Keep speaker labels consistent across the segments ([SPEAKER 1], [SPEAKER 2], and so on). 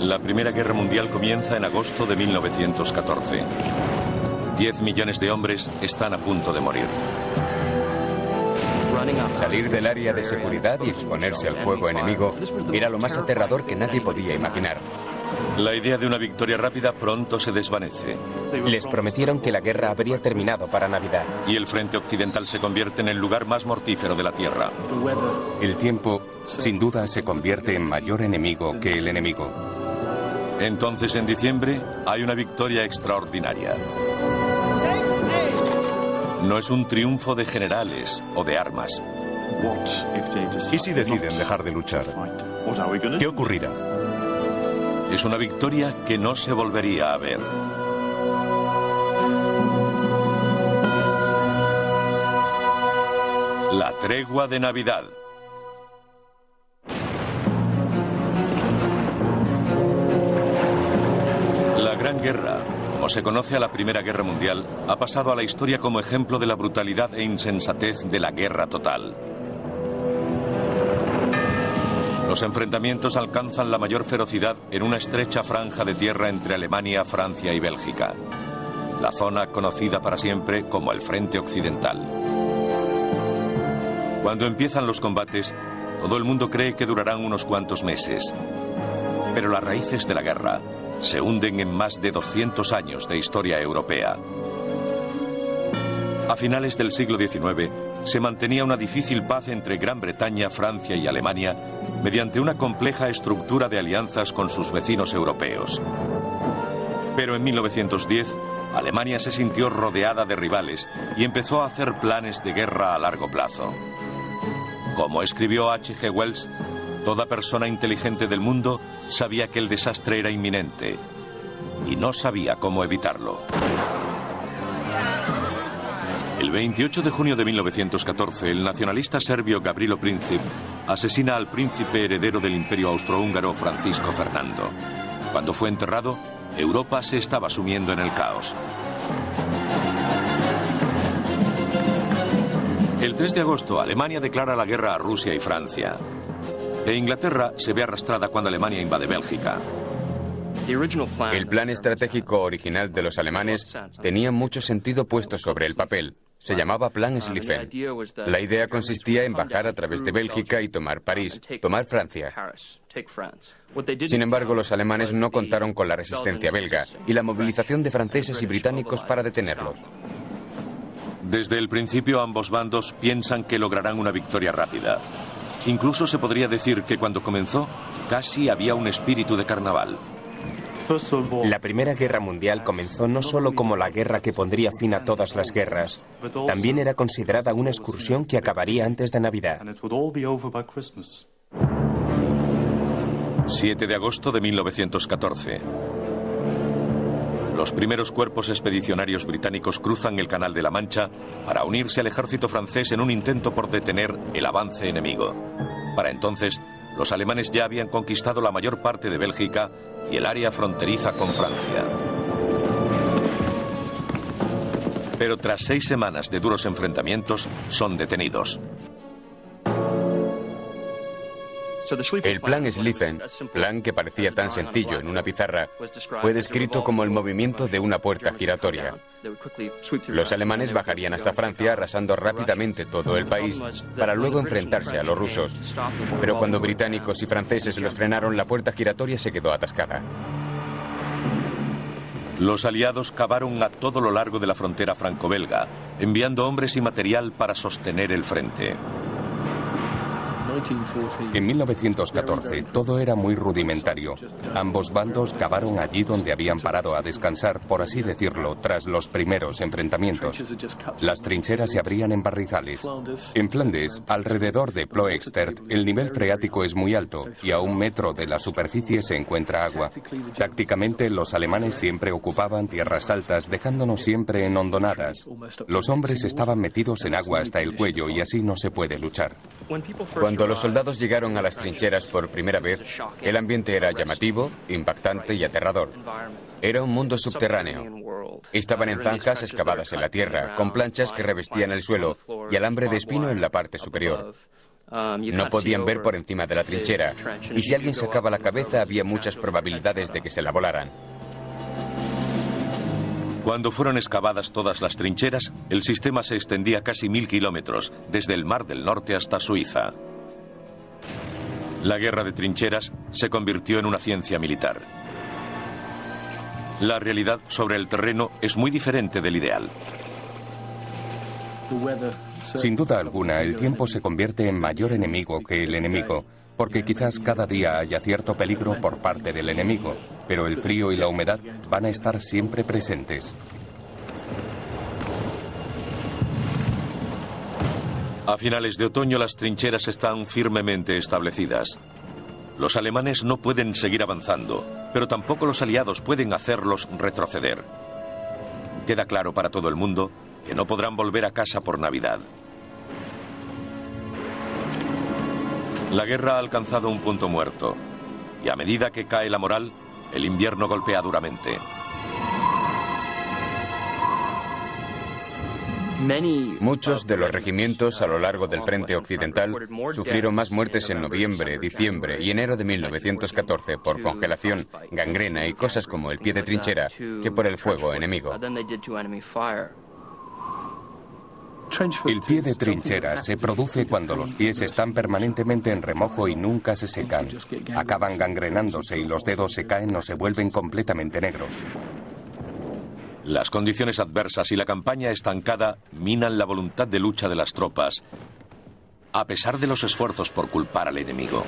[SPEAKER 1] La Primera Guerra Mundial comienza en agosto de 1914. 10 millones de hombres están a punto de morir.
[SPEAKER 2] Salir del área de seguridad y exponerse al fuego enemigo era lo más aterrador que nadie podía imaginar.
[SPEAKER 1] La idea de una victoria rápida pronto se desvanece.
[SPEAKER 3] Les prometieron que la guerra habría terminado para Navidad.
[SPEAKER 1] Y el frente occidental se convierte en el lugar más mortífero de la Tierra.
[SPEAKER 4] El tiempo, sin duda, se convierte en mayor enemigo que el enemigo.
[SPEAKER 1] Entonces, en diciembre, hay una victoria extraordinaria. No es un triunfo de generales o de armas.
[SPEAKER 5] ¿Y si deciden dejar de luchar? ¿Qué ocurrirá?
[SPEAKER 1] Es una victoria que no se volvería a ver. La tregua de Navidad. La Gran Guerra, como se conoce a la Primera Guerra Mundial, ha pasado a la historia como ejemplo de la brutalidad e insensatez de la guerra total. Los enfrentamientos alcanzan la mayor ferocidad en una estrecha franja de tierra entre Alemania, Francia y Bélgica, la zona conocida para siempre como el Frente Occidental. Cuando empiezan los combates, todo el mundo cree que durarán unos cuantos meses, pero las raíces de la guerra se hunden en más de 200 años de historia europea. A finales del siglo XIX se mantenía una difícil paz entre Gran Bretaña, Francia y Alemania mediante una compleja estructura de alianzas con sus vecinos europeos. Pero en 1910, Alemania se sintió rodeada de rivales y empezó a hacer planes de guerra a largo plazo. Como escribió H.G. Wells, toda persona inteligente del mundo sabía que el desastre era inminente y no sabía cómo evitarlo. El 28 de junio de 1914, el nacionalista serbio Gavrilo Princip asesina al príncipe heredero del Imperio Austrohúngaro Francisco Fernando. Cuando fue enterrado, Europa se estaba sumiendo en el caos. El 3 de agosto, Alemania declara la guerra a Rusia y Francia. E Inglaterra se ve arrastrada cuando Alemania invade Bélgica.
[SPEAKER 2] El plan estratégico original de los alemanes tenía mucho sentido puesto sobre el papel. Se llamaba Plan Schlieffen. La idea consistía en bajar a través de Bélgica y tomar París, tomar Francia. Sin embargo, los alemanes no contaron con la resistencia belga y la movilización de franceses y británicos para detenerlos.
[SPEAKER 1] Desde el principio, ambos bandos piensan que lograrán una victoria rápida. Incluso se podría decir que cuando comenzó, casi había un espíritu de carnaval.
[SPEAKER 3] La Primera Guerra Mundial comenzó no solo como la guerra que pondría fin a todas las guerras, también era considerada una excursión que acabaría antes de Navidad.
[SPEAKER 1] 7 de agosto de 1914. Los primeros cuerpos expedicionarios británicos cruzan el Canal de la Mancha para unirse al ejército francés en un intento por detener el avance enemigo. Para entonces, los alemanes ya habían conquistado la mayor parte de Bélgica y el área fronteriza con Francia. Pero tras 6 semanas de duros enfrentamientos, son detenidos.
[SPEAKER 2] El plan Schlieffen, plan que parecía tan sencillo en una pizarra, fue descrito como el movimiento de una puerta giratoria. Los alemanes bajarían hasta Francia arrasando rápidamente todo el país para luego enfrentarse a los rusos. Pero cuando británicos y franceses los frenaron, la puerta giratoria se quedó atascada.
[SPEAKER 1] Los aliados cavaron a todo lo largo de la frontera franco-belga, enviando hombres y material para sostener el frente.
[SPEAKER 4] En 1914 todo era muy rudimentario. Ambos bandos cavaron allí donde habían parado a descansar, por así decirlo, tras los primeros enfrentamientos. Las trincheras se abrían en barrizales. En Flandes, alrededor de Ploegstert, el nivel freático es muy alto y a 1 metro de la superficie se encuentra agua. Tácticamente, los alemanes siempre ocupaban tierras altas, dejándonos siempre en hondonadas. Los hombres estaban metidos en agua hasta el cuello y así no se puede luchar.
[SPEAKER 2] Cuando los soldados llegaron a las trincheras por primera vez, el ambiente era llamativo, impactante y aterrador. Era un mundo subterráneo. Estaban en zanjas excavadas en la tierra, con planchas que revestían el suelo y alambre de espino en la parte superior. No podían ver por encima de la trinchera, y si alguien sacaba la cabeza había muchas probabilidades de que se la volaran.
[SPEAKER 1] Cuando fueron excavadas todas las trincheras, el sistema se extendía casi 1000 kilómetros, desde el Mar del Norte hasta Suiza. La guerra de trincheras se convirtió en una ciencia militar. La realidad sobre el terreno es muy diferente del ideal.
[SPEAKER 4] Sin duda alguna, el tiempo se convierte en mayor enemigo que el enemigo, porque quizás cada día haya cierto peligro por parte del enemigo, pero el frío y la humedad van a estar siempre presentes.
[SPEAKER 1] A finales de otoño las trincheras están firmemente establecidas. Los alemanes no pueden seguir avanzando, pero tampoco los aliados pueden hacerlos retroceder. Queda claro para todo el mundo que no podrán volver a casa por Navidad. La guerra ha alcanzado un punto muerto, y a medida que cae la moral, el invierno golpea duramente.
[SPEAKER 2] Muchos de los regimientos a lo largo del frente occidental sufrieron más muertes en noviembre, diciembre y enero de 1914 por congelación, gangrena y cosas como el pie de trinchera que por el fuego enemigo.
[SPEAKER 4] El pie de trinchera se produce cuando los pies están permanentemente en remojo y nunca se secan. Acaban gangrenándose y los dedos se caen o se vuelven completamente negros.
[SPEAKER 1] Las condiciones adversas y la campaña estancada minan la voluntad de lucha de las tropas, a pesar de los esfuerzos por culpar al enemigo.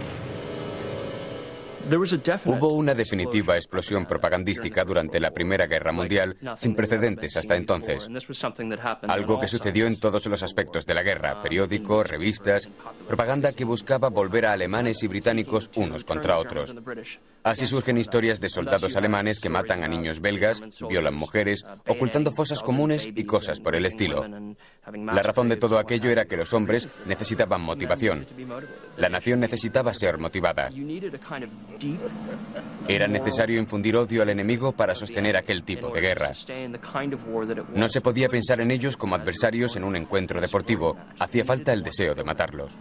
[SPEAKER 2] Hubo una definitiva explosión propagandística durante la Primera Guerra Mundial sin precedentes hasta entonces. Algo que sucedió en todos los aspectos de la guerra: periódicos, revistas, propaganda que buscaba volver a alemanes y británicos unos contra otros. Así surgen historias de soldados alemanes que matan a niños belgas, violan mujeres, ocultando fosas comunes y cosas por el estilo. La razón de todo aquello era que los hombres necesitaban motivación. La nación necesitaba ser motivada. Era necesario infundir odio al enemigo para sostener aquel tipo de guerra. No se podía pensar en ellos como adversarios en un encuentro deportivo. Hacía falta el deseo de matarlos.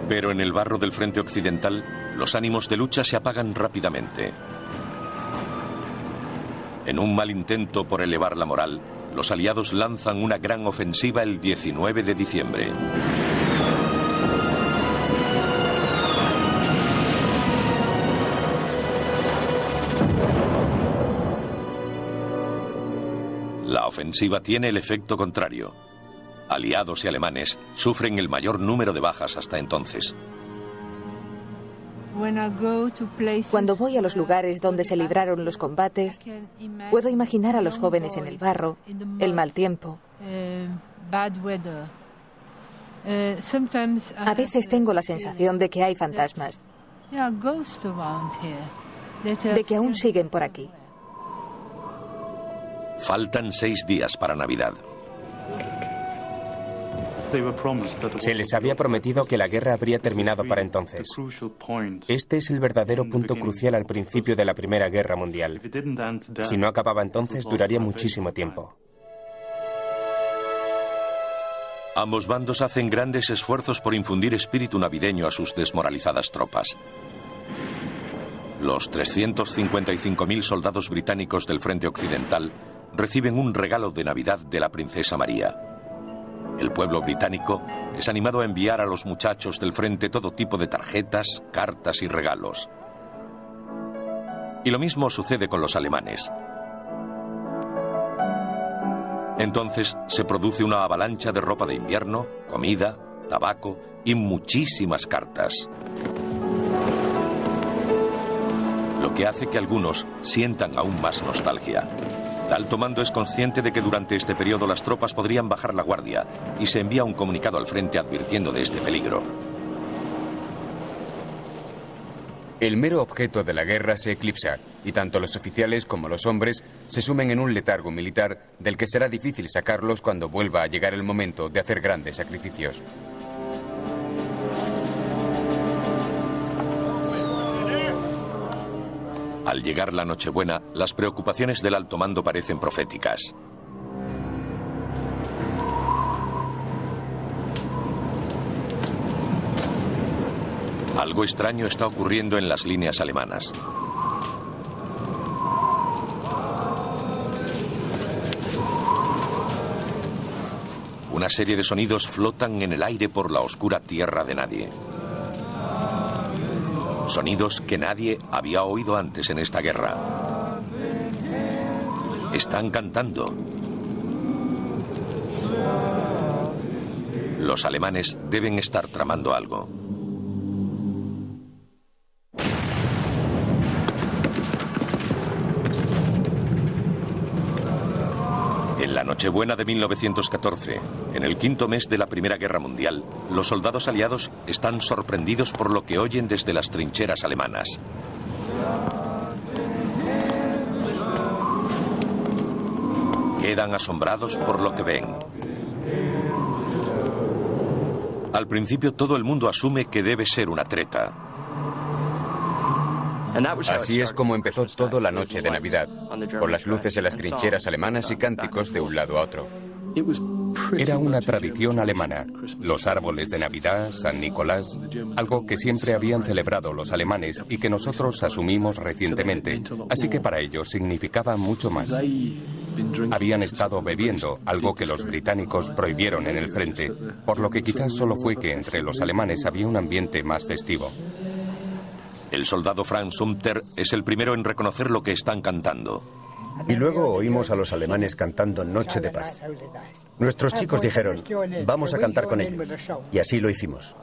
[SPEAKER 1] Pero en el barro del frente occidental, los ánimos de lucha se apagan rápidamente. En un mal intento por elevar la moral, los aliados lanzan una gran ofensiva el 19 de diciembre. La ofensiva tiene el efecto contrario. Aliados y alemanes sufren el mayor número de bajas hasta entonces.
[SPEAKER 6] Cuando voy a los lugares donde se libraron los combates, puedo imaginar a los jóvenes en el barro, el mal tiempo. A veces tengo la sensación de que hay fantasmas, de que aún siguen por aquí.
[SPEAKER 1] Faltan 6 días para Navidad.
[SPEAKER 3] Se les había prometido que la guerra habría terminado para entonces. Este es el verdadero punto crucial al principio de la Primera Guerra Mundial. Si no acababa entonces, duraría muchísimo tiempo.
[SPEAKER 1] Ambos bandos hacen grandes esfuerzos por infundir espíritu navideño a sus desmoralizadas tropas. Los 355.000 soldados británicos del frente occidental reciben un regalo de Navidad de la princesa María. El pueblo británico es animado a enviar a los muchachos del frente todo tipo de tarjetas, cartas y regalos. Y lo mismo sucede con los alemanes. Entonces se produce una avalancha de ropa de invierno, comida, tabaco y muchísimas cartas. Lo que hace que algunos sientan aún más nostalgia. El alto mando es consciente de que durante este periodo las tropas podrían bajar la guardia y se envía un comunicado al frente advirtiendo de este peligro.
[SPEAKER 2] El mero objeto de la guerra se eclipsa y tanto los oficiales como los hombres se sumen en un letargo militar del que será difícil sacarlos cuando vuelva a llegar el momento de hacer grandes sacrificios.
[SPEAKER 1] Al llegar la Nochebuena, las preocupaciones del alto mando parecen proféticas. Algo extraño está ocurriendo en las líneas alemanas. Una serie de sonidos flotan en el aire por la oscura tierra de nadie. Sonidos que nadie había oído antes en esta guerra. Están cantando. Los alemanes deben estar tramando algo. En la Nochebuena de 1914, en el quinto mes de la Primera Guerra Mundial, los soldados aliados están sorprendidos por lo que oyen desde las trincheras alemanas. Quedan asombrados por lo que ven. Al principio todo el mundo asume que debe ser una treta.
[SPEAKER 2] Así es como empezó todo la noche de Navidad, con las luces en las trincheras alemanas y cánticos de un lado a otro.
[SPEAKER 4] Era una tradición alemana. Los árboles de Navidad, San Nicolás, algo que siempre habían celebrado los alemanes y que nosotros asumimos recientemente, así que para ellos significaba mucho más. Habían estado bebiendo, algo que los británicos prohibieron en el frente, por lo que quizás solo fue que entre los alemanes había un ambiente más festivo.
[SPEAKER 1] El soldado Franz Sumter es el primero en reconocer lo que están cantando.
[SPEAKER 7] Y luego oímos a los alemanes cantando Noche de Paz. Nuestros chicos dijeron, vamos a cantar con ellos. Y así lo hicimos.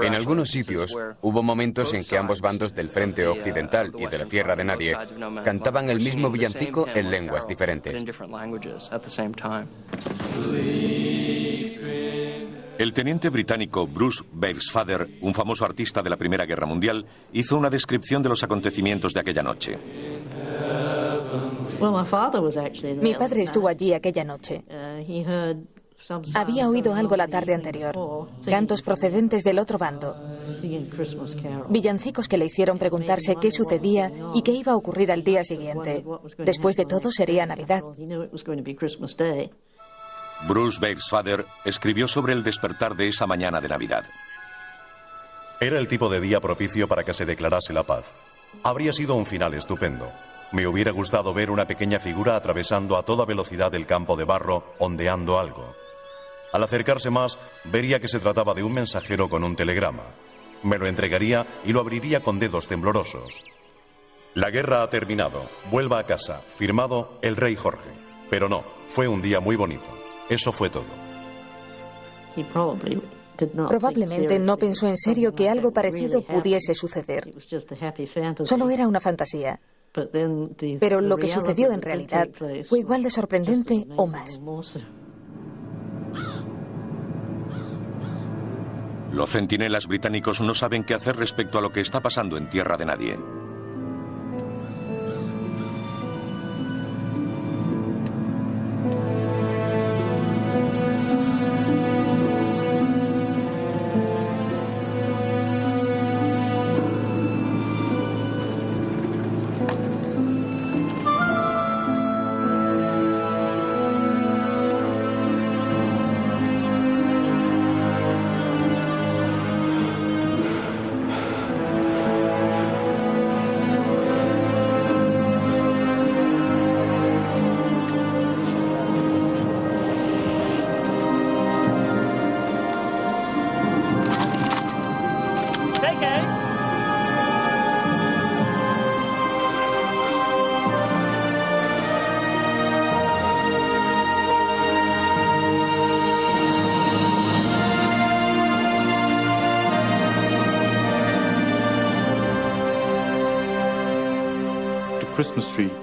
[SPEAKER 2] En algunos sitios hubo momentos en que ambos bandos del frente occidental y de la tierra de nadie cantaban el mismo villancico en lenguas diferentes.
[SPEAKER 1] El teniente británico Bruce Bairdsfather, un famoso artista de la Primera Guerra Mundial, hizo una descripción de los acontecimientos de aquella noche.
[SPEAKER 6] Mi padre estuvo allí aquella noche. Había oído algo la tarde anterior, cantos procedentes del otro bando, villancicos que le hicieron preguntarse qué sucedía y qué iba a ocurrir al día siguiente. Después de todo, sería Navidad.
[SPEAKER 1] Bruce Bairdsfather escribió sobre el despertar de esa mañana de Navidad.
[SPEAKER 5] Era el tipo de día propicio para que se declarase la paz. Habría sido un final estupendo. Me hubiera gustado ver una pequeña figura atravesando a toda velocidad el campo de barro, ondeando algo. Al acercarse más, vería que se trataba de un mensajero con un telegrama. Me lo entregaría y lo abriría con dedos temblorosos. La guerra ha terminado. Vuelva a casa. Firmado el rey Jorge. Pero no, fue un día muy bonito. Eso fue todo.
[SPEAKER 6] Probablemente no pensó en serio que algo parecido pudiese suceder. Solo era una fantasía. Pero lo que sucedió en realidad fue igual de sorprendente o más.
[SPEAKER 1] Los centinelas británicos no saben qué hacer respecto a lo que está pasando en tierra de nadie.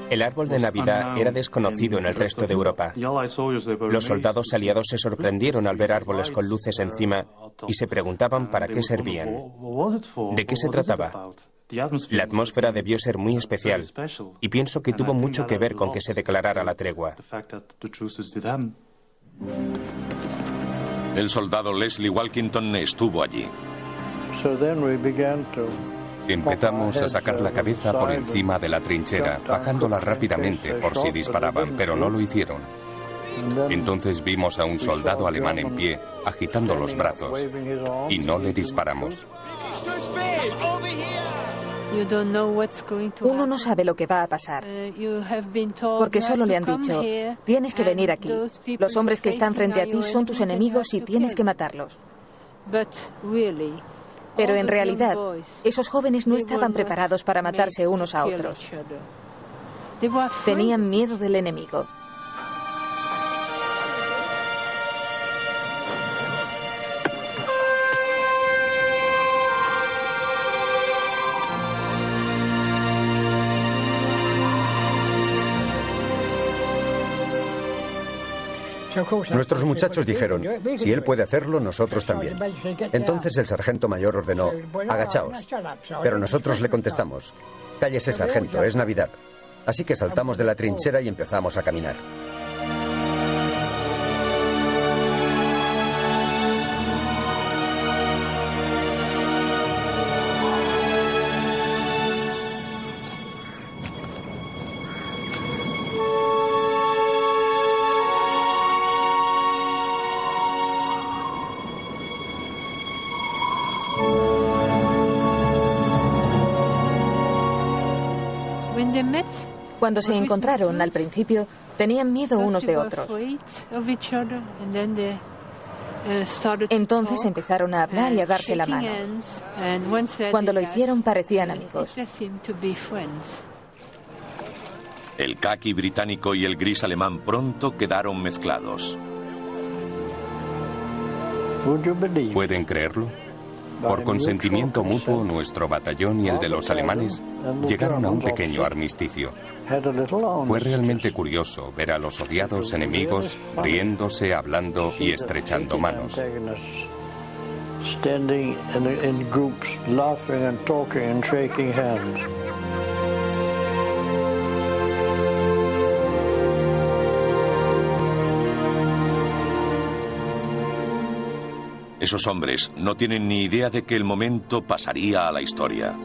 [SPEAKER 3] El árbol de Navidad era desconocido en el resto de Europa. Los soldados aliados se sorprendieron al ver árboles con luces encima y se preguntaban para qué servían. ¿De qué se trataba? La atmósfera debió ser muy especial y pienso que tuvo mucho que ver con que se declarara la tregua.
[SPEAKER 1] El soldado Leslie Walkington estuvo allí.
[SPEAKER 4] Empezamos a sacar la cabeza por encima de la trinchera, bajándola rápidamente por si disparaban, pero no lo hicieron. Entonces vimos a un soldado alemán en pie, agitando los brazos, y no le disparamos.
[SPEAKER 6] Uno no sabe lo que va a pasar, porque solo le han dicho, tienes que venir aquí. Los hombres que están frente a ti son tus enemigos y tienes que matarlos. Pero en realidad, esos jóvenes no estaban preparados para matarse unos a otros. Tenían miedo del enemigo.
[SPEAKER 7] Nuestros muchachos dijeron, si él puede hacerlo, nosotros también. Entonces el sargento mayor ordenó, agachaos. Pero nosotros le contestamos, cállese, sargento, es Navidad. Así que saltamos de la trinchera y empezamos a caminar.
[SPEAKER 6] Cuando se encontraron al principio, tenían miedo unos de otros. Entonces empezaron a hablar y a darse la mano. Cuando lo hicieron, parecían amigos.
[SPEAKER 1] El caqui británico y el gris alemán pronto quedaron mezclados.
[SPEAKER 4] ¿Pueden creerlo? Por consentimiento mutuo, nuestro batallón y el de los alemanes llegaron a un pequeño armisticio. Fue realmente curioso ver a los odiados enemigos riéndose, hablando y estrechando manos.
[SPEAKER 1] Esos hombres no tienen ni idea de que el momento pasaría a la historia.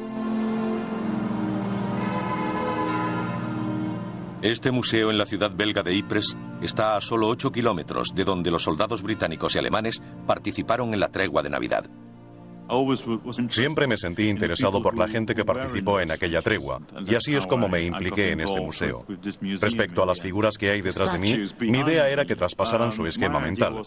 [SPEAKER 1] Este museo en la ciudad belga de Ypres está a solo 8 kilómetros de donde los soldados británicos y alemanes participaron en la tregua de Navidad.
[SPEAKER 5] Siempre me sentí interesado por la gente que participó en aquella tregua, y así es como me impliqué en este museo. Respecto a las figuras que hay detrás de mí, mi idea era que traspasaran su esquema mental.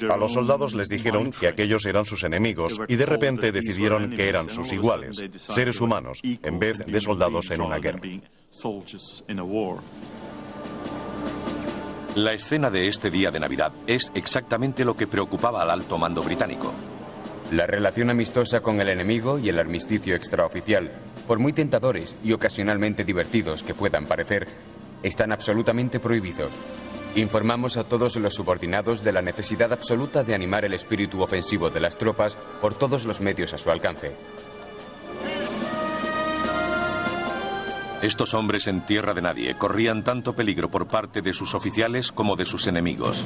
[SPEAKER 5] A los soldados les dijeron que aquellos eran sus enemigos y de repente decidieron que eran sus iguales, seres humanos, en vez de soldados en una guerra.
[SPEAKER 1] La escena de este día de Navidad es exactamente lo que preocupaba al alto mando británico.
[SPEAKER 2] La relación amistosa con el enemigo y el armisticio extraoficial, por muy tentadores y ocasionalmente divertidos que puedan parecer, están absolutamente prohibidos. Informamos a todos los subordinados de la necesidad absoluta de animar el espíritu ofensivo de las tropas por todos los medios a su alcance.
[SPEAKER 1] Estos hombres en tierra de nadie corrían tanto peligro por parte de sus oficiales como de sus enemigos.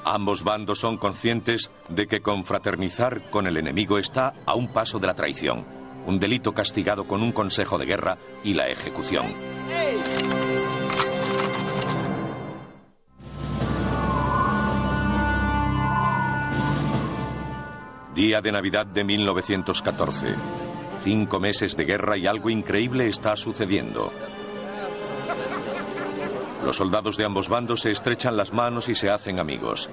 [SPEAKER 1] Ambos bandos son conscientes de que confraternizar con el enemigo está a un paso de la traición, un delito castigado con un consejo de guerra y la ejecución. Día de Navidad de 1914. 5 meses de guerra y algo increíble está sucediendo. Los soldados de ambos bandos se estrechan las manos y se hacen amigos.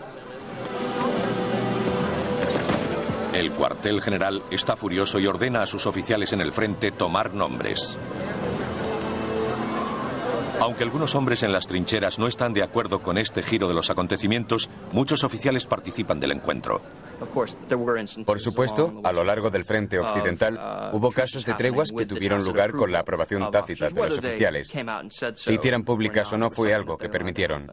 [SPEAKER 1] El cuartel general está furioso y ordena a sus oficiales en el frente tomar nombres. Aunque algunos hombres en las trincheras no están de acuerdo con este giro de los acontecimientos, muchos oficiales participan del encuentro.
[SPEAKER 2] Por supuesto, a lo largo del frente occidental hubo casos de treguas que tuvieron lugar con la aprobación tácita de los oficiales. Si hicieran públicas o no fue algo que permitieron.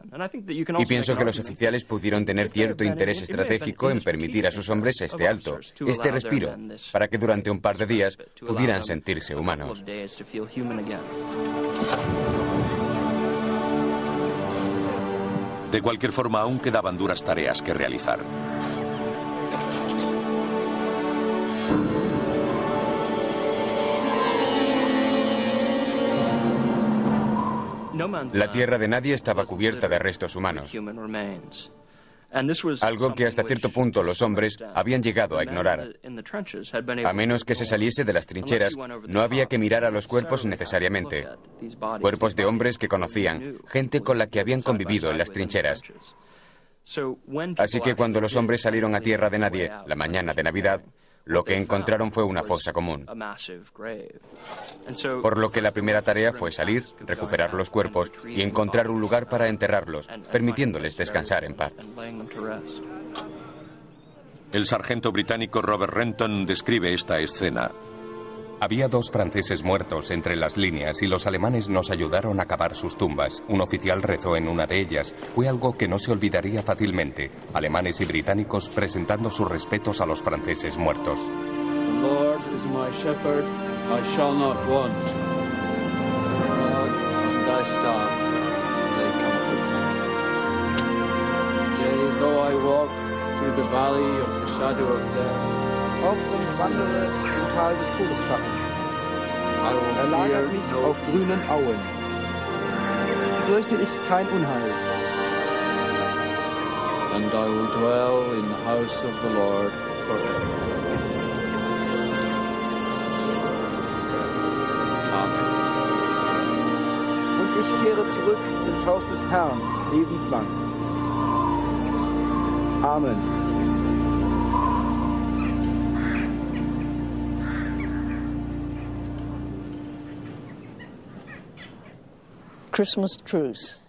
[SPEAKER 2] Y pienso que los oficiales pudieron tener cierto interés estratégico en permitir a sus hombres este alto, este respiro, para que durante un par de días pudieran sentirse humanos.
[SPEAKER 1] De cualquier forma, aún quedaban duras tareas que realizar.
[SPEAKER 2] La tierra de nadie estaba cubierta de restos humanos, algo que hasta cierto punto los hombres habían llegado a ignorar. A menos que se saliese de las trincheras, no había que mirar a los cuerpos necesariamente. Cuerpos de hombres que conocían, gente con la que habían convivido en las trincheras. Así que cuando los hombres salieron a tierra de nadie, la mañana de Navidad, lo que encontraron fue una fosa común. Por lo que la primera tarea fue salir, recuperar los cuerpos y encontrar un lugar para enterrarlos, permitiéndoles descansar en paz.
[SPEAKER 1] El sargento británico Robert Renton describe esta escena.
[SPEAKER 4] Había 2 franceses muertos entre las líneas y los alemanes nos ayudaron a cavar sus tumbas. Un oficial rezó en una de ellas. Fue algo que no se olvidaría fácilmente. Alemanes y británicos presentando sus respetos a los franceses muertos.
[SPEAKER 8] The Lord is my shepherd, I shall not want. Thy staff, they comfort me. Yea, though I walk through the valley of the shadow of death, auch wenn ich wandere im Tal des Todesschattens, er lagert mich auf grünen Auen. Fürchte ich kein Unheil. And I will dwell in the house of the Lord forever. Amen. Und ich kehre zurück ins Haus des Herrn lebenslang. Amen.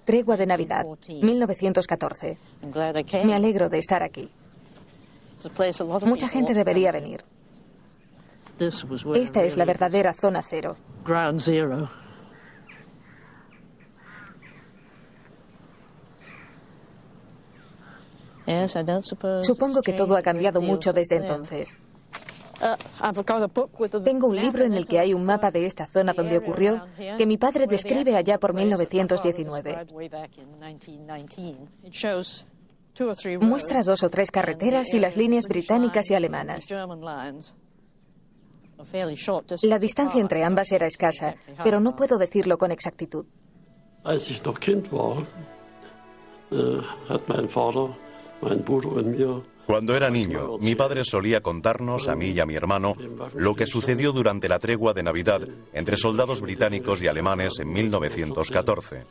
[SPEAKER 6] Tregua de Navidad, 1914. Me alegro de estar aquí. Mucha gente debería venir. Esta es la verdadera zona cero. Supongo que todo ha cambiado mucho desde entonces. Tengo un libro en el que hay un mapa de esta zona donde ocurrió, que mi padre describe allá por 1919. Muestra 2 o 3 carreteras y las líneas británicas y alemanas. La distancia entre ambas era escasa, pero no puedo decirlo con exactitud.
[SPEAKER 9] Als ich noch Kind war, hat mein Vater, mein Bruder und mir.
[SPEAKER 5] Cuando era niño, mi padre solía contarnos, a mí y a mi hermano, lo que sucedió durante la tregua de Navidad entre soldados británicos y alemanes en 1914.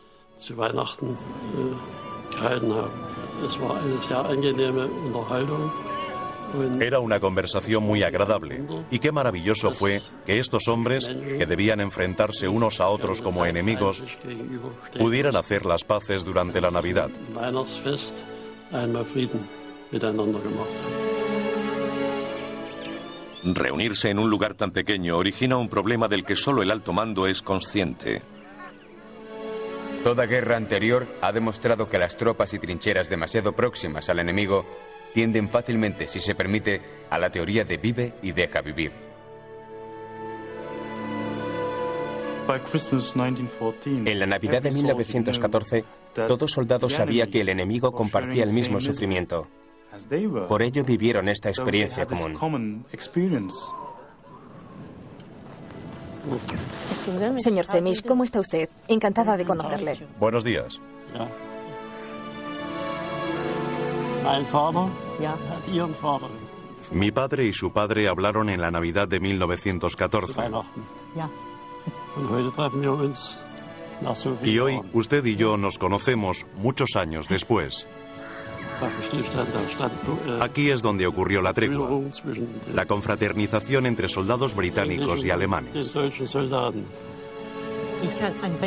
[SPEAKER 5] Era una conversación muy agradable, y qué maravilloso fue que estos hombres, que debían enfrentarse unos a otros como enemigos, pudieran hacer las paces durante la Navidad.
[SPEAKER 1] Reunirse en un lugar tan pequeño origina un problema del que solo el alto mando es consciente.
[SPEAKER 2] Toda guerra anterior ha demostrado que las tropas y trincheras demasiado próximas al enemigo tienden fácilmente, si se permite, a la teoría de vive y deja vivir.
[SPEAKER 3] En la Navidad de 1914, todo soldado sabía que el enemigo compartía el mismo sufrimiento. Por ello vivieron esta experiencia común.
[SPEAKER 6] Señor Zemis, ¿cómo está usted? Encantada de conocerle.
[SPEAKER 5] Buenos días. Mi padre y su padre hablaron en la Navidad de 1914. Y hoy usted y yo nos conocemos muchos años después. Aquí es donde ocurrió la tregua, la confraternización entre soldados británicos y alemanes.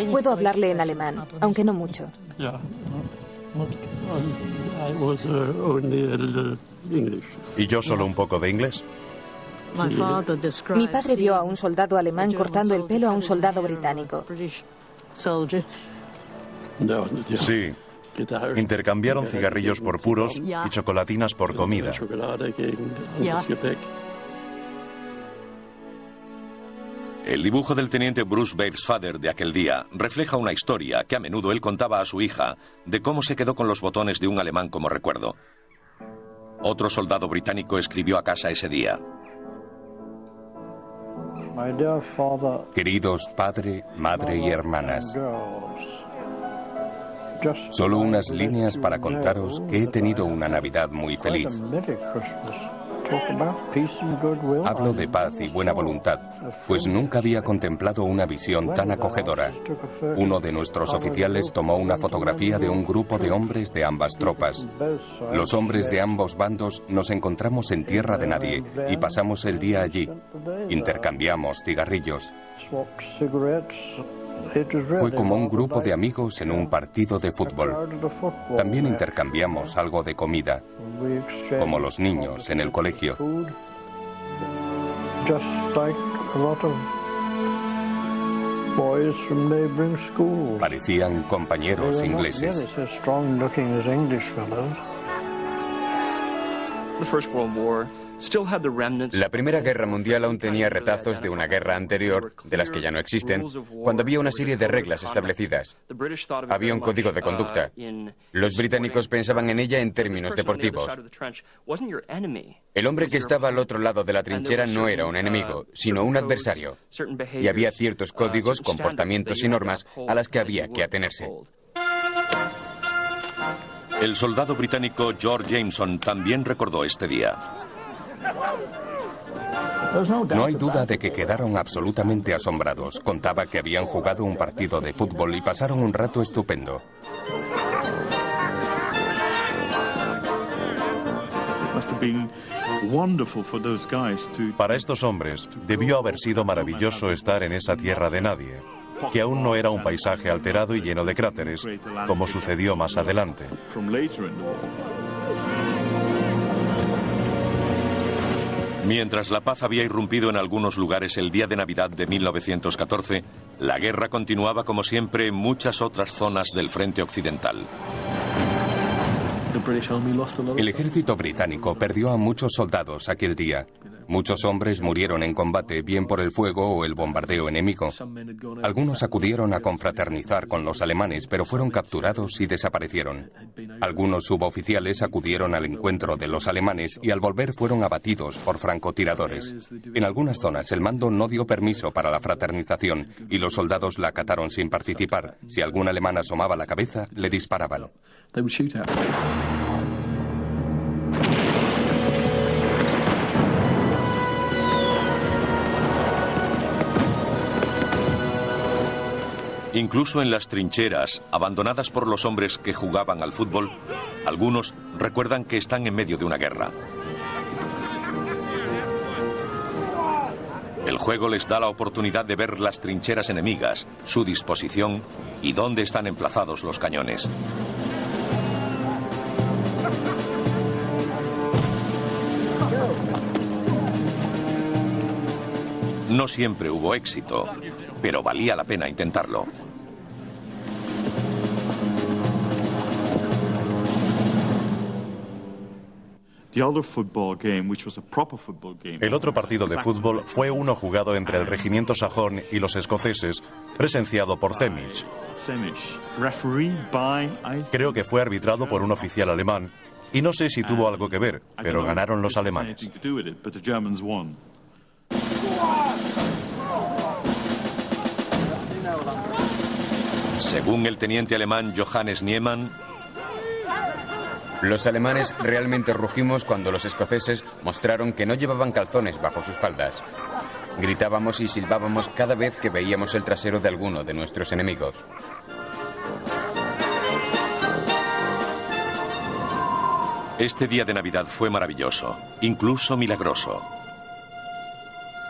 [SPEAKER 6] Puedo hablarle en alemán, aunque no mucho.
[SPEAKER 5] ¿Y yo solo un poco de inglés?
[SPEAKER 6] Mi padre vio a un soldado alemán cortando el pelo a un soldado británico.
[SPEAKER 5] Sí. Intercambiaron cigarrillos por puros y chocolatinas por comida.
[SPEAKER 1] El dibujo del teniente Bruce Bates-Father de aquel día refleja una historia que a menudo él contaba a su hija de cómo se quedó con los botones de un alemán como recuerdo. Otro soldado británico escribió a casa ese día:
[SPEAKER 4] Queridos padre, madre y hermanas, solo unas líneas para contaros que he tenido una Navidad muy feliz. Hablo de paz y buena voluntad, pues nunca había contemplado una visión tan acogedora. Uno de nuestros oficiales tomó una fotografía de un grupo de hombres de ambas tropas. Los hombres de ambos bandos nos encontramos en tierra de nadie y pasamos el día allí. Intercambiamos cigarrillos. Fue como un grupo de amigos en un partido de fútbol. También intercambiamos algo de comida, como los niños en el colegio. Parecían compañeros ingleses.
[SPEAKER 2] La Primera Guerra Mundial aún tenía retazos de una guerra anterior, de las que ya no existen, cuando había una serie de reglas establecidas. Había un código de conducta. Los británicos pensaban en ella en términos deportivos. El hombre que estaba al otro lado de la trinchera no era un enemigo, sino un adversario. Y había ciertos códigos, comportamientos y normas a las que había que atenerse.
[SPEAKER 1] El soldado británico George Jameson también recordó este día.
[SPEAKER 4] No hay duda de que quedaron absolutamente asombrados. Contaba que habían jugado un partido de fútbol y pasaron un rato estupendo.
[SPEAKER 5] Para estos hombres, debió haber sido maravilloso estar en esa tierra de nadie, que aún no era un paisaje alterado y lleno de cráteres, como sucedió más adelante.
[SPEAKER 1] Mientras la paz había irrumpido en algunos lugares el día de Navidad de 1914, la guerra continuaba como siempre en muchas otras zonas del frente occidental.
[SPEAKER 4] El ejército británico perdió a muchos soldados aquel día. Muchos hombres murieron en combate, bien por el fuego o el bombardeo enemigo. Algunos acudieron a confraternizar con los alemanes, pero fueron capturados y desaparecieron. Algunos suboficiales acudieron al encuentro de los alemanes y al volver fueron abatidos por francotiradores. En algunas zonas el mando no dio permiso para la fraternización y los soldados la acataron sin participar. Si algún alemán asomaba la cabeza, le disparaban.
[SPEAKER 1] Incluso en las trincheras, abandonadas por los hombres que jugaban al fútbol, algunos recuerdan que están en medio de una guerra. El juego les da la oportunidad de ver las trincheras enemigas, su disposición y dónde están emplazados los cañones. No siempre hubo éxito, pero valía la pena intentarlo.
[SPEAKER 5] El otro partido de fútbol fue uno jugado entre el regimiento sajón y los escoceses, presenciado por Zemich. Creo que fue arbitrado por un oficial alemán, y no sé si tuvo algo que ver, pero ganaron los alemanes.
[SPEAKER 1] Según el teniente alemán Johannes Niemann,
[SPEAKER 2] los alemanes realmente rugimos cuando los escoceses mostraron que no llevaban calzones bajo sus faldas. Gritábamos y silbábamos cada vez que veíamos el trasero de alguno de nuestros enemigos.
[SPEAKER 1] Este día de Navidad fue maravilloso, incluso milagroso.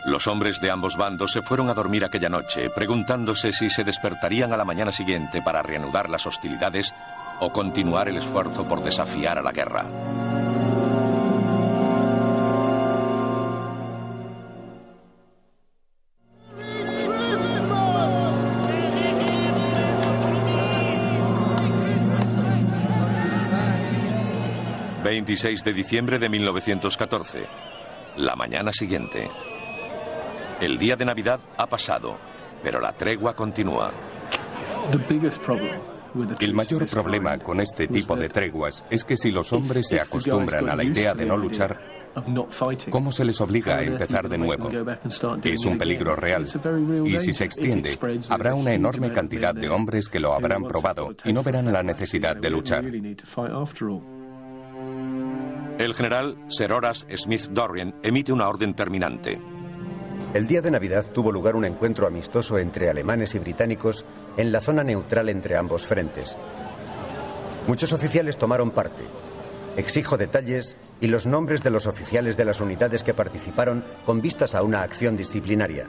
[SPEAKER 1] Los hombres de ambos bandos se fueron a dormir aquella noche, preguntándose si se despertarían a la mañana siguiente para reanudar las hostilidades o continuar el esfuerzo por desafiar a la guerra. ...26 de diciembre de 1914... ...la mañana siguiente... El día de Navidad ha pasado, pero la tregua continúa.
[SPEAKER 4] El mayor problema con este tipo de treguas es que si los hombres se acostumbran a la idea de no luchar, ¿cómo se les obliga a empezar de nuevo? Es un peligro real. Y si se extiende, habrá una enorme cantidad de hombres que lo habrán probado y no verán la necesidad de luchar.
[SPEAKER 1] El general Sir Horace Smith Dorrien emite una orden terminante.
[SPEAKER 7] El día de Navidad tuvo lugar un encuentro amistoso entre alemanes y británicos en la zona neutral entre ambos frentes. Muchos oficiales tomaron parte. Exijo detalles y los nombres de los oficiales de las unidades que participaron con vistas a una acción disciplinaria.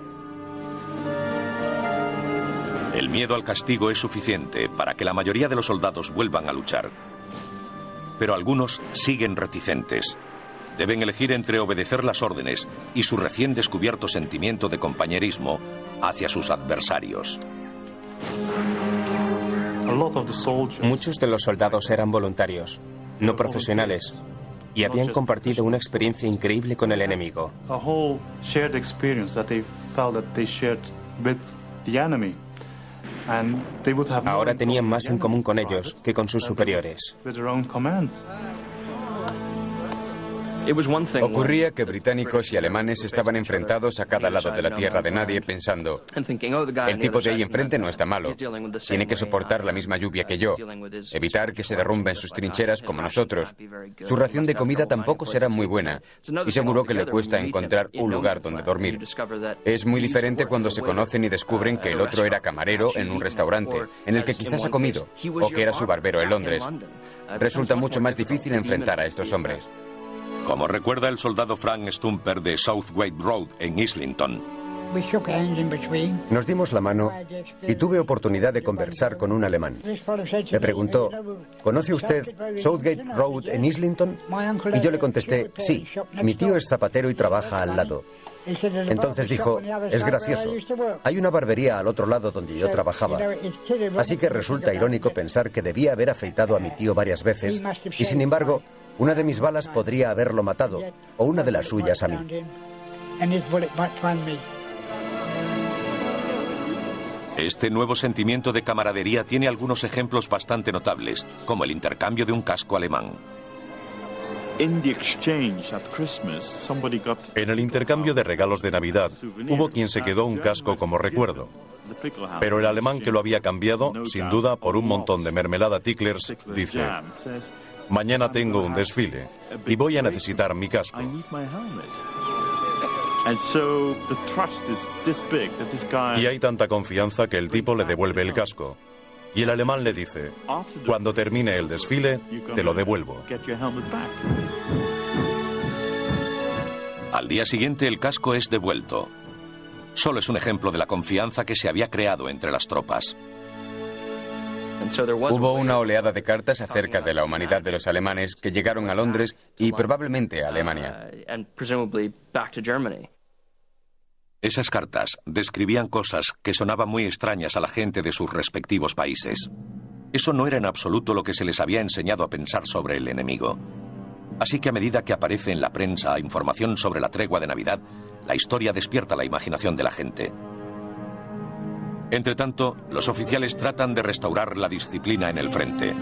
[SPEAKER 1] El miedo al castigo es suficiente para que la mayoría de los soldados vuelvan a luchar. Pero algunos siguen reticentes. Deben elegir entre obedecer las órdenes y su recién descubierto sentimiento de compañerismo hacia sus adversarios.
[SPEAKER 3] Muchos de los soldados eran voluntarios, no profesionales, y habían compartido una experiencia increíble con el enemigo. Ahora tenían más en común con ellos que con sus superiores.
[SPEAKER 2] Ocurría que británicos y alemanes estaban enfrentados a cada lado de la tierra de nadie pensando, el tipo de ahí enfrente no está malo, tiene que soportar la misma lluvia que yo, evitar que se derrumben sus trincheras como nosotros. Su ración de comida tampoco será muy buena y seguro que le cuesta encontrar un lugar donde dormir. Es muy diferente cuando se conocen y descubren que el otro era camarero en un restaurante en el que quizás ha comido o que era su barbero en Londres. Resulta mucho más difícil enfrentar a estos hombres.
[SPEAKER 1] Como recuerda el soldado Frank Stumper de Southgate Road en Islington.
[SPEAKER 7] Nos dimos la mano y tuve oportunidad de conversar con un alemán. Me preguntó, ¿conoce usted Southgate Road en Islington? Y yo le contesté, sí, mi tío es zapatero y trabaja al lado. Entonces dijo, es gracioso, hay una barbería al otro lado donde yo trabajaba. Así que resulta irónico pensar que debía haber afeitado a mi tío varias veces y sin embargo, una de mis balas podría haberlo matado, o una de las suyas a mí.
[SPEAKER 1] Este nuevo sentimiento de camaradería tiene algunos ejemplos bastante notables, como el intercambio de un casco alemán.
[SPEAKER 5] En el intercambio de regalos de Navidad, hubo quien se quedó un casco como recuerdo. Pero el alemán que lo había cambiado, sin duda, por un montón de mermelada Ticklers, dice: mañana tengo un desfile y voy a necesitar mi casco. Y hay tanta confianza que el tipo le devuelve el casco. Y el alemán le dice: cuando termine el desfile, te lo devuelvo.
[SPEAKER 1] Al día siguiente el casco es devuelto. Solo es un ejemplo de la confianza que se había creado entre las tropas.
[SPEAKER 2] Hubo una oleada de cartas acerca de la humanidad de los alemanes que llegaron a Londres y probablemente a Alemania.
[SPEAKER 1] Esas cartas describían cosas que sonaban muy extrañas a la gente de sus respectivos países. Eso no era en absoluto lo que se les había enseñado a pensar sobre el enemigo. Así que a medida que aparece en la prensa información sobre la tregua de Navidad, la historia despierta la imaginación de la gente. Entretanto, los oficiales tratan de restaurar la disciplina en el frente.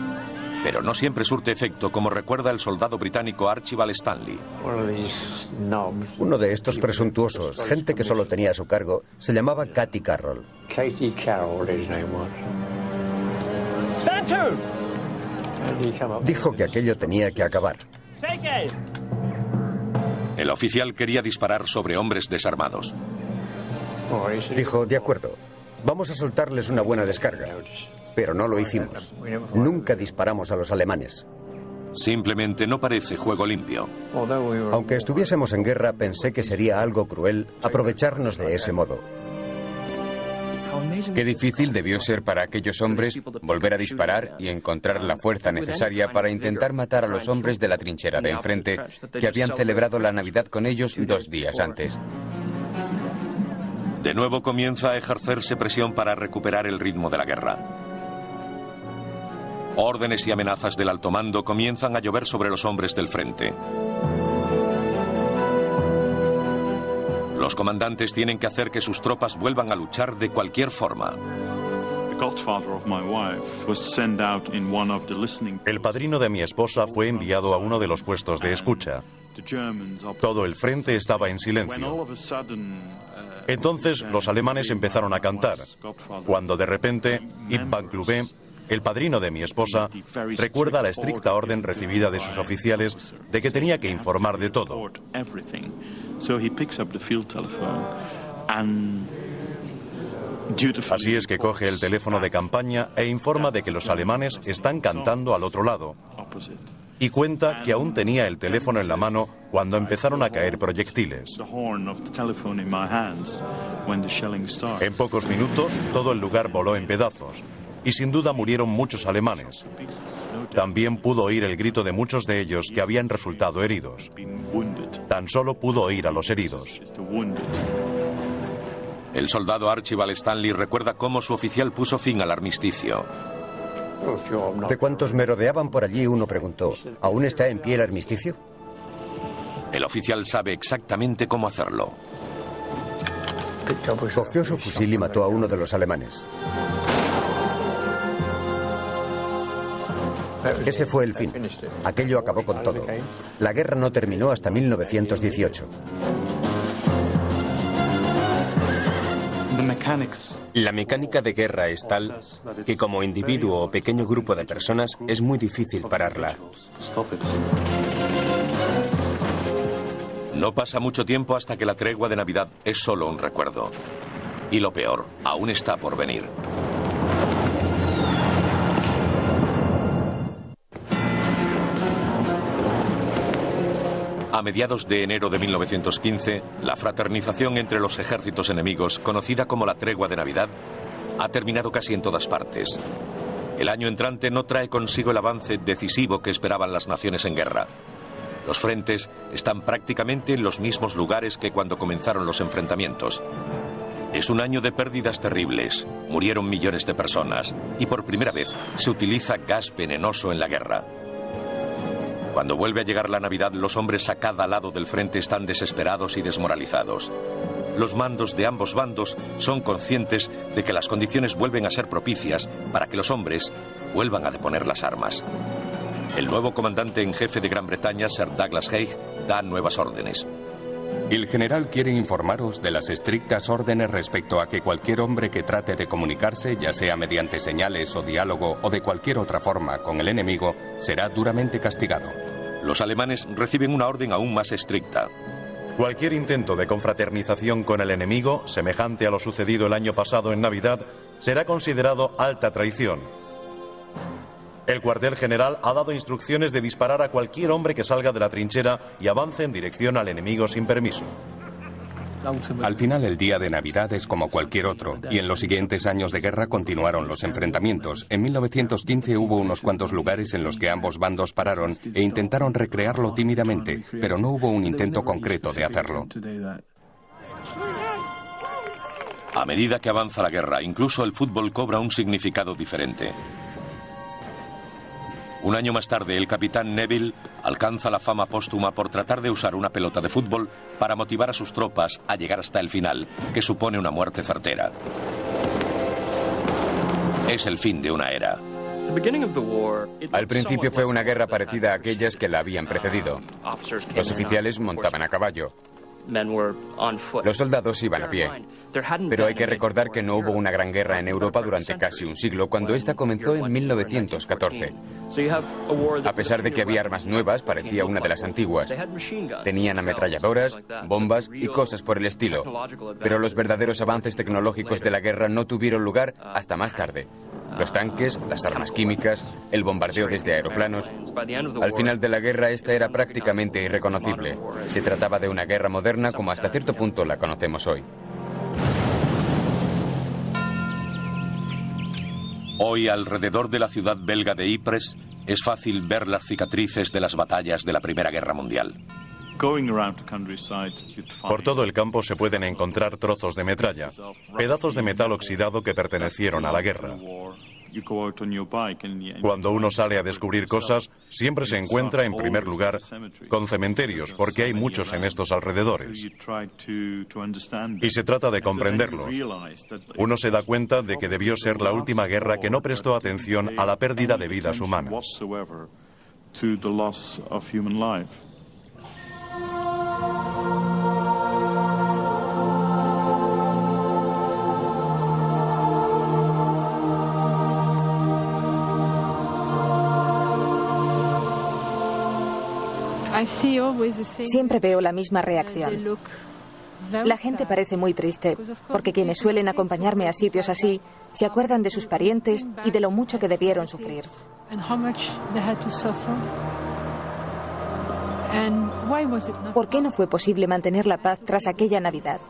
[SPEAKER 1] Pero no siempre surte efecto, como recuerda el soldado británico Archibald Stanley.
[SPEAKER 7] Uno de estos presuntuosos, gente que solo tenía a su cargo, se llamaba Katie Carroll. Dijo que aquello tenía que acabar.
[SPEAKER 1] El oficial quería disparar sobre hombres desarmados.
[SPEAKER 7] Dijo, de acuerdo, vamos a soltarles una buena descarga. Pero no lo hicimos. Nunca disparamos a los alemanes.
[SPEAKER 1] Simplemente no parece juego limpio.
[SPEAKER 7] Aunque estuviésemos en guerra, pensé que sería algo cruel aprovecharnos de ese modo.
[SPEAKER 2] Qué difícil debió ser para aquellos hombres volver a disparar y encontrar la fuerza necesaria para intentar matar a los hombres de la trinchera de enfrente que habían celebrado la Navidad con ellos 2 días antes.
[SPEAKER 1] De nuevo comienza a ejercerse presión para recuperar el ritmo de la guerra. Órdenes y amenazas del alto mando comienzan a llover sobre los hombres del frente. Los comandantes tienen que hacer que sus tropas vuelvan a luchar de cualquier forma.
[SPEAKER 5] El padrino de mi esposa fue enviado a uno de los puestos de escucha. Todo el frente estaba en silencio. Entonces los alemanes empezaron a cantar, cuando de repente Yves Van Clubé, el padrino de mi esposa, recuerda la estricta orden recibida de sus oficiales de que tenía que informar de todo. Así es que coge el teléfono de campaña e informa de que los alemanes están cantando al otro lado. Y cuenta que aún tenía el teléfono en la mano cuando empezaron a caer proyectiles. En pocos minutos, todo el lugar voló en pedazos. Y sin duda murieron muchos alemanes. También pudo oír el grito de muchos de ellos que habían resultado heridos. Tan solo pudo oír a los heridos.
[SPEAKER 1] El soldado Archibald Stanley recuerda cómo su oficial puso fin al armisticio.
[SPEAKER 7] De cuantos merodeaban por allí, uno preguntó: ¿aún está en pie el armisticio?
[SPEAKER 1] El oficial sabe exactamente cómo hacerlo.
[SPEAKER 7] Cogió su fusil y mató a uno de los alemanes. Ese fue el fin. Aquello acabó con todo. La guerra no terminó hasta 1918.
[SPEAKER 3] La mecánica de guerra es tal que como individuo o pequeño grupo de personas es muy difícil pararla.
[SPEAKER 1] No pasa mucho tiempo hasta que la tregua de Navidad es solo un recuerdo. Y lo peor, aún está por venir. A mediados de enero de 1915, la fraternización entre los ejércitos enemigos, conocida como la tregua de Navidad, ha terminado casi en todas partes. El año entrante no trae consigo el avance decisivo que esperaban las naciones en guerra. Los frentes están prácticamente en los mismos lugares que cuando comenzaron los enfrentamientos. Es un año de pérdidas terribles, murieron millones de personas y por primera vez se utiliza gas venenoso en la guerra. Cuando vuelve a llegar la Navidad, los hombres a cada lado del frente están desesperados y desmoralizados. Los mandos de ambos bandos son conscientes de que las condiciones vuelven a ser propicias para que los hombres vuelvan a deponer las armas. El nuevo comandante en jefe de Gran Bretaña, Sir Douglas Haig, da nuevas órdenes.
[SPEAKER 4] El general quiere informaros de las estrictas órdenes respecto a que cualquier hombre que trate de comunicarse, ya sea mediante señales o diálogo o de cualquier otra forma con el enemigo, será duramente castigado.
[SPEAKER 1] Los alemanes reciben una orden aún más estricta.
[SPEAKER 5] Cualquier intento de confraternización con el enemigo, semejante a lo sucedido el año pasado en Navidad, será considerado alta traición. El cuartel general ha dado instrucciones de disparar a cualquier hombre que salga de la trinchera y avance en dirección al enemigo sin permiso.
[SPEAKER 4] Al final, el día de Navidad es como cualquier otro, y en los siguientes años de guerra continuaron los enfrentamientos. En 1915 hubo unos cuantos lugares en los que ambos bandos pararon e intentaron recrearlo tímidamente, pero no hubo un intento concreto de hacerlo.
[SPEAKER 1] A medida que avanza la guerra, incluso el fútbol cobra un significado diferente. Un año más tarde, el capitán Neville alcanza la fama póstuma por tratar de usar una pelota de fútbol para motivar a sus tropas a llegar hasta el final, que supone una muerte certera. Es el fin de una era.
[SPEAKER 2] Al principio fue una guerra parecida a aquellas que la habían precedido. Los oficiales montaban a caballo. Los soldados iban a pie. Pero hay que recordar que no hubo una gran guerra en Europa durante casi un siglo, cuando esta comenzó en 1914. A pesar de que había armas nuevas, parecía una de las antiguas. Tenían ametralladoras, bombas y cosas por el estilo. Pero los verdaderos avances tecnológicos de la guerra no tuvieron lugar hasta más tarde. Los tanques, las armas químicas, el bombardeo desde aeroplanos. Al final de la guerra esta era prácticamente irreconocible. Se trataba de una guerra moderna como hasta cierto punto la conocemos hoy.
[SPEAKER 1] Hoy, alrededor de la ciudad belga de Ypres, es fácil ver las cicatrices de las batallas de la Primera Guerra Mundial.
[SPEAKER 5] Por todo el campo se pueden encontrar trozos de metralla, pedazos de metal oxidado que pertenecieron a la guerra. Cuando uno sale a descubrir cosas, siempre se encuentra, en primer lugar, con cementerios, porque hay muchos en estos alrededores. Y se trata de comprenderlos. Uno se da cuenta de que debió ser la última guerra que no prestó atención a la pérdida de vidas humanas.
[SPEAKER 6] Siempre veo la misma reacción. La gente parece muy triste, porque quienes suelen acompañarme a sitios así se acuerdan de sus parientes y de lo mucho que debieron sufrir. ¿Por qué no fue posible mantener la paz tras aquella Navidad?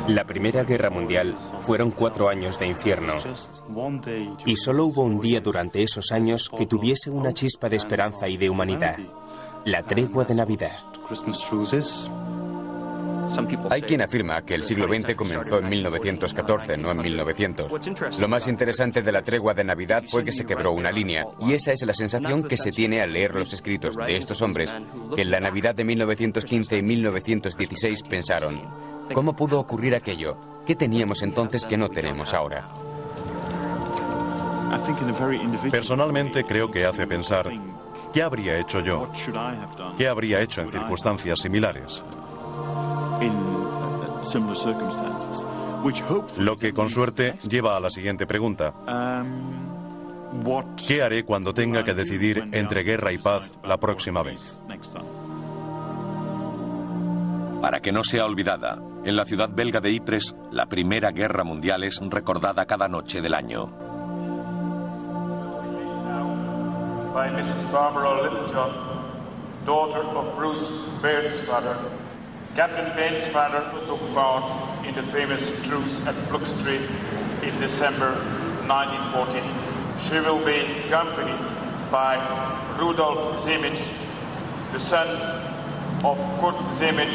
[SPEAKER 3] La Primera Guerra Mundial fueron 4 años de infierno, y solo hubo un día durante esos años que tuviese una chispa de esperanza y de humanidad: la tregua de Navidad.
[SPEAKER 2] Hay quien afirma que el siglo XX comenzó en 1914, no en 1900. Lo más interesante de la tregua de Navidad fue que se quebró una línea, y esa es la sensación que se tiene al leer los escritos de estos hombres, que en la Navidad de 1915 y 1916 pensaron: ¿cómo pudo ocurrir aquello? ¿Qué teníamos entonces que no tenemos ahora?
[SPEAKER 5] Personalmente creo que hace pensar: ¿qué habría hecho yo? ¿Qué habría hecho en circunstancias similares? Lo que con suerte lleva a la siguiente pregunta: ¿qué haré cuando tenga que decidir entre guerra y paz la próxima vez?
[SPEAKER 1] Para que no sea olvidada, en la ciudad belga de Ypres, la Primera Guerra Mundial es recordada cada noche del año.
[SPEAKER 10] By Mrs. Barbara Littlejohn, daughter of Bruce Bairnsfather, Captain Bairnsfather took part in the famous truce at Brook Street in December 1914. She will be accompanied by Rudolf Zemich, the son of Kurt Zemich,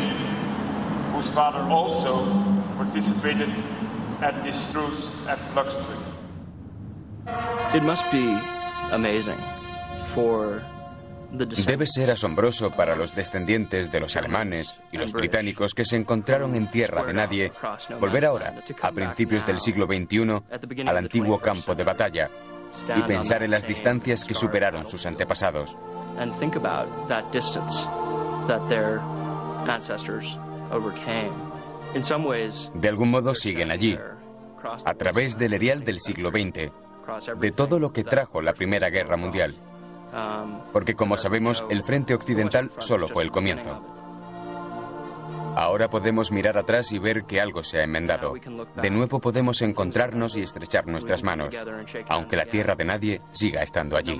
[SPEAKER 10] whose father also participated at this truce at Brook Street.
[SPEAKER 8] It must be amazing for
[SPEAKER 2] Debe ser asombroso para los descendientes de los alemanes y los británicos que se encontraron en tierra de nadie volver ahora, a principios del siglo XXI, al antiguo campo de batalla y pensar en las distancias que superaron sus antepasados. De algún modo siguen allí, a través del erial del siglo XX, de todo lo que trajo la Primera Guerra Mundial. Porque, como sabemos, el frente occidental solo fue el comienzo. Ahora podemos mirar atrás y ver que algo se ha enmendado. De nuevo podemos encontrarnos y estrechar nuestras manos, aunque la tierra de nadie siga estando allí.